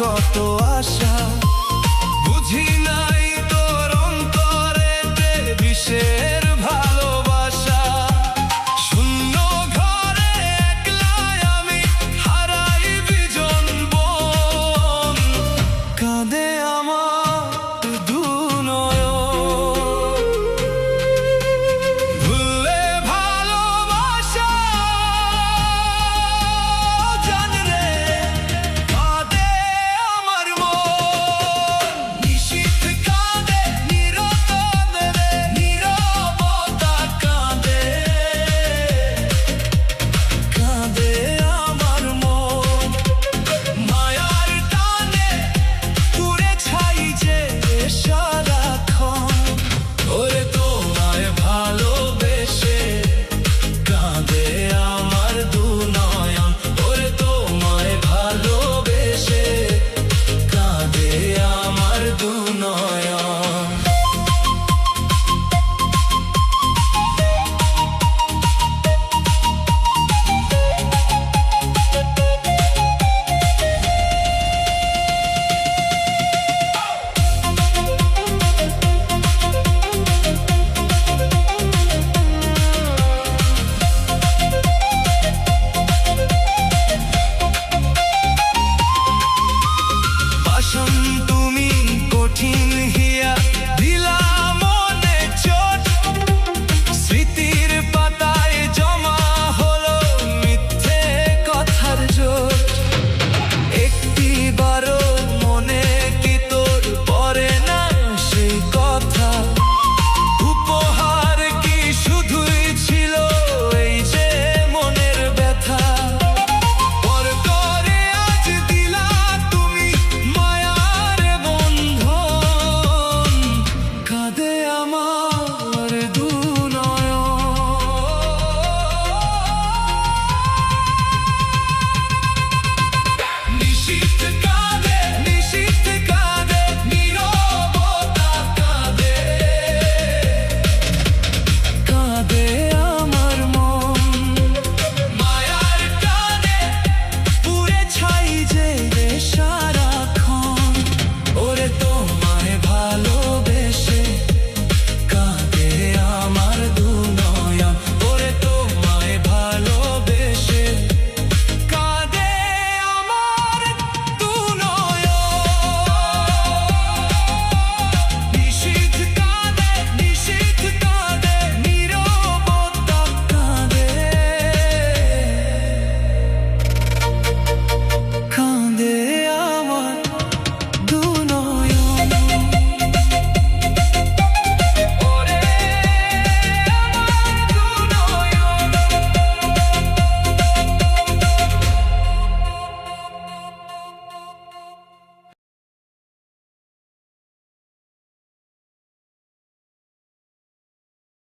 কত আশা, বুঝি নাই তোর অন্তরেতে বিষের ভালোবাসা। শূন্য ঘরে একলাই আমি হারাই বিজন বন, কাঁদে আমার দু নয়ন। ভুললে ভালোবাসা জান রে, কাঁদে আমার মন। নিশীথ কাঁদে নিরতন রে, নীরবতা কাঁদে, কাঁদে আমার মন। মায়ার টানে পুড়ে ছাই যে সারাক্ষণ, ওরে তোমায় ভালোবেসে কাঁদে আমার দু নয়ন। ওরে তোমায় ভালোবেসে কাঁদে আমার দু নয়ন। পাষাণ তুমি কঠিন হিয়া দিলা মনে চোট, স্মৃতির পাতায় জমা হলো মিথ্যে কথার জোট। একটিবারও মনে কি তোর পড়ে না সেই কথা, উপহার কি শুধুই ছিল এই যে মনের ব্যথা। পর করে আজ দিলা তুমি মায়ার বন্ধন, কাঁদে আমার দু নয়ন। নিশীথ